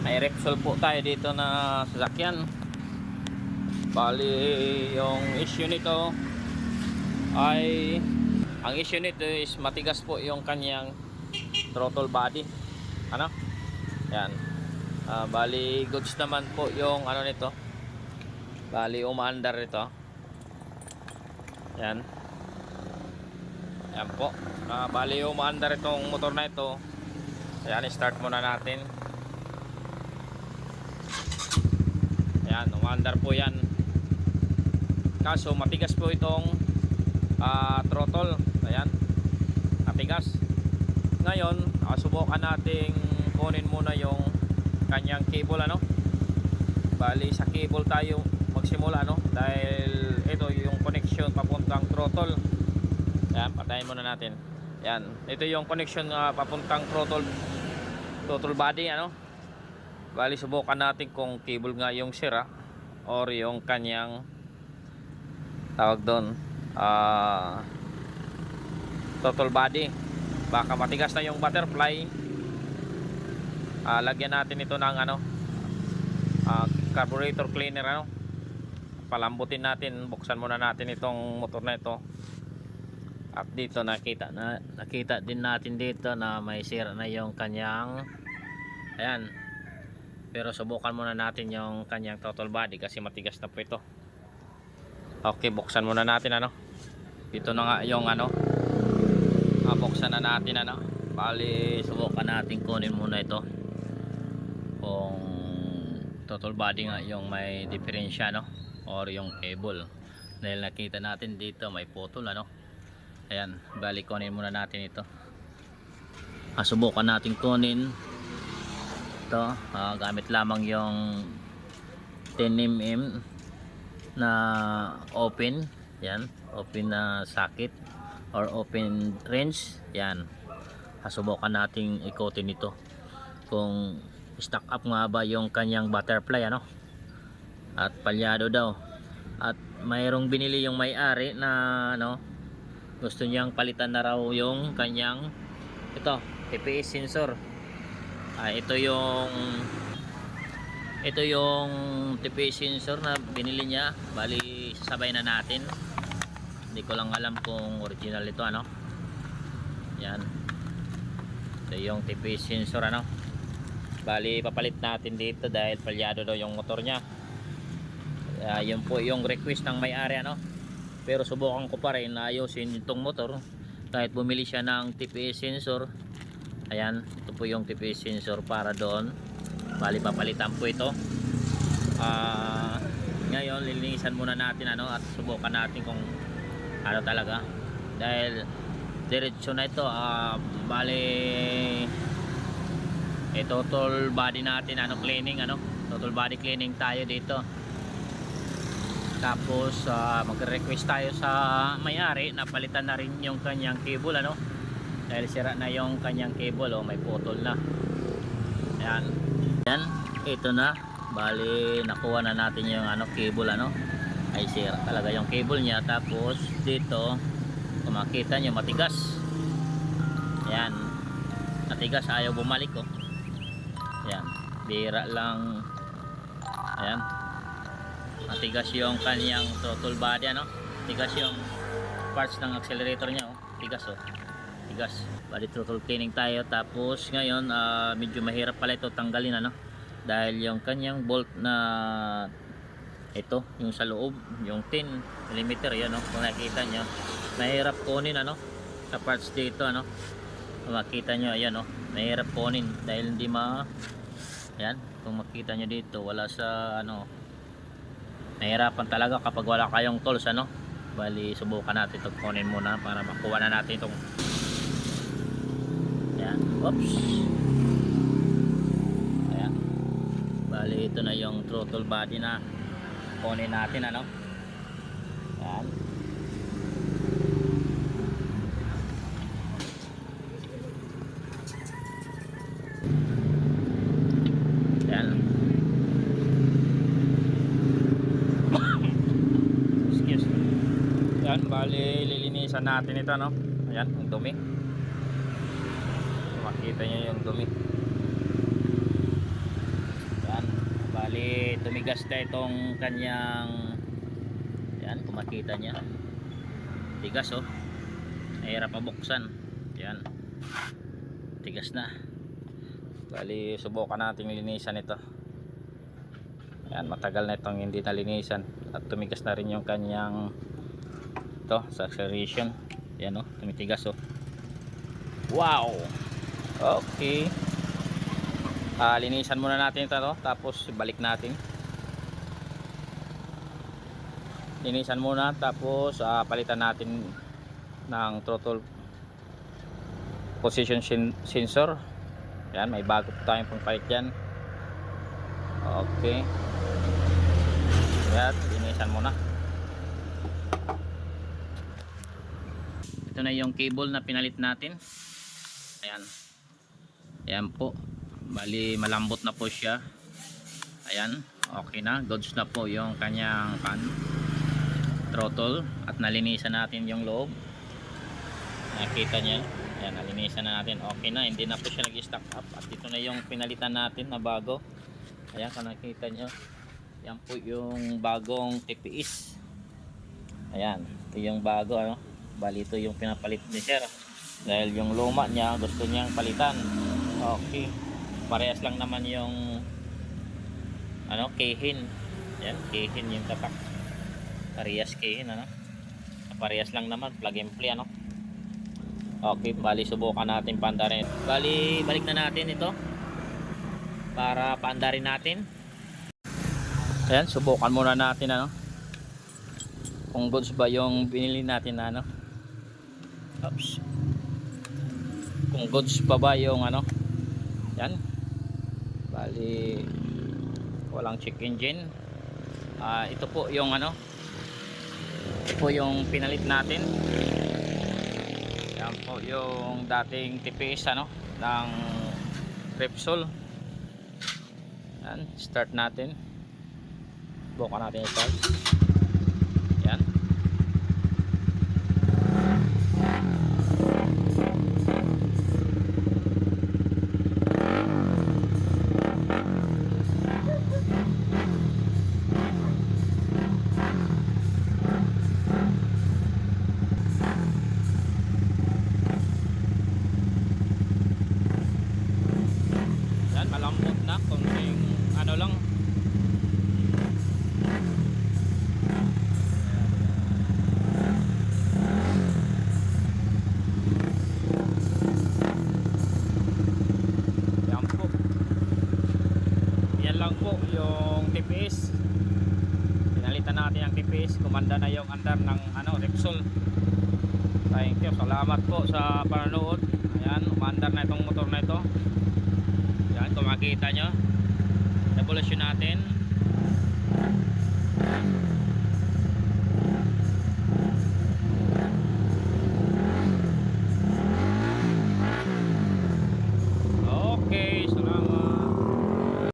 May Repsol po tayo dito na sasakyan. Bali yung issue nito ay, ang issue nito is matigas po yung kanyang throttle body. Ano? Yan. Bali goods naman po yung ano nito. Bali umaandar ito. Yan. Yan po. Bali umaandar itong motor na ito. Ayan, start muna natin. Ayan, umaandar po yan. Kaso matigas po itong throttle. Ayan, matigas. Ngayon, subukan nating kunin muna yung kanyang cable, ano. Bali sa cable tayo magsimula, ano, dahil ito yung connection papuntang throttle. Ayan, patayin muna natin. Ayan, ito yung connection papuntang throttle body, ano. Bali subukan natin kung cable nga yung sira or yung kanyang tawag doon throttle body. Baka matigas na yung butterfly. Lagyan natin ito ng ano, carburetor cleaner, ano. Palambutin natin, buksan muna natin itong motor na ito. At dito nakita din natin dito na may sira na yung kanyang, ayan. Pero subukan muna natin yung kanyang throttle body kasi matigas na po ito. Okay, buksan muna natin, ano. Dito na nga yung ano, buksan na natin, ano. Bali subukan natin kunin muna ito kung throttle body nga yung may diferensya, no, or yung cable. Dahil nakita natin dito may putol, ano. Ayan, bali kunin muna natin ito. Subukan natin kunin ito, gamit lamang yung 10mm na open. Yan, open na socket or open range. Yan, subukan natin ikotin ito kung stock up nga ba yung kanyang butterfly, ano, at palyado daw. At mayroong binili yung may-ari na ano, gusto niyang palitan na raw yung kanyang ito TPS sensor. Ito yung TPS sensor na binili niya. Bali sasabay na natin. Hindi ko lang alam kung original ito, ano. Yan, ito yung TPS sensor, ano. Bali papalit natin dito dahil palyado daw yung motor niya. Yun po yung request ng may-ari, ano. Pero subukan ko pa rin na ayusin itong motor kahit bumili siya ng TPS sensor. Ayan, ito po yung TPS sensor para doon. Bali papalitan po ito. Ngayon lilinisan muna natin, ano, at subukan natin kung ano talaga. Dahil diretso na ito. Bali total body natin, ano, cleaning, ano. Total body cleaning tayo dito. Tapos magre-request tayo sa may-ari na palitan na rin yung kanyang cable, ano. Dahil sira na yung kanyang cable, may putol na. Ayan. Yan, ito na. Bali nakuha na natin yung ano, cable, ano. Ay sira talaga yung cable niya. Tapos dito kung makita nyo matigas. Ayan, matigas, ayaw bumalik, oh. Ayan, bira lang. Ayan, matigas yung kanyang throttle body, ano. Tigas yung parts ng accelerator niya, oh. Tigas, oh. Tigas. Bali throttle cleaning tayo. Tapos ngayon medyo mahirap pala ito tanggalin, ano, dahil yung kanyang bolt na ito, yung sa loob, yung 10mm, yan, oh. Kung nakita nyo, mahirap kunin, ano, sa parts dito, ano. Kung makita nyo, ayan, oh, mahirap kunin dahil hindi ayan, kung makita nyo dito, wala sa ano, nahirapan talaga kapag wala kayong tools, ano. Bali subukan natin ito kunin muna para makuha na natin itong, ayan, oops, ayan. Bali ito na yung throttle body na kunin natin, ano. Ayan, ayan. Excuse me. Ayan, bali lilinisan natin ito, no. Ayan, ang dumi. Makita nyo yung dumi. matigas na itong kanyang, yan kung makita niya, tigas oh, mahirap mabuksan, yan tigas na. Bali subukan nating linisan ito. Yan, matagal na itong hindi nalinisan at tumigas na rin yung kanyang ito sa serration. Yan oh, tumitigas oh. Wow, okay. Linisan muna natin ito no? Tapos balik natin, linisan muna tapos palitan natin ng throttle position sensor. Yan, may bago po tayong pangpalit dyan. Okay, yan, linisan muna. Ito na yung cable na pinalit natin. Ayan, ayan po, bali malambot na po siya. Ayan, okay na, goods na po yung kanyang throttle at nalinisan natin yung loob. Nakita niya, ayan, nalinisan na natin, okay na, hindi na po siya nag-stack up. At ito na yung pinalitan natin na bago. Ayan, kung nakita nyo, yan po yung bagong TPS. Ayan, ito yung bago ano. Bali ito yung pinapalit ni sir dahil yung luma niya gusto niyang palitan. Okay, parehas lang naman yung ano, kehin. Yan, kehin yung tatak, parehas kehin ano, parehas lang naman, plug and play ano. Okay, bali subukan natin paandarin. Bali balik na natin ito para paandarin natin. Ayan, subukan muna natin ano, kung goods ba yung binili natin na ano. Oops. Kung goods pa ba yung ano. Yan, bali walang check engine. Ito po yung ano, ito po yung pinalit natin. Yan po yung dating TPS ano ng Repsol. Yan, start natin, buka natin ito. Yan, malambot na, konting ano lang. Yan po, yan lang po yung TPS. Pinalitan natin ang TPS, kumanda na yung andar ng ano, Repsol. Thank you, salamat po sa panonood. Ayan, umandar na itong motor na ito. Yan, kung makita nyo, revolusyon natin.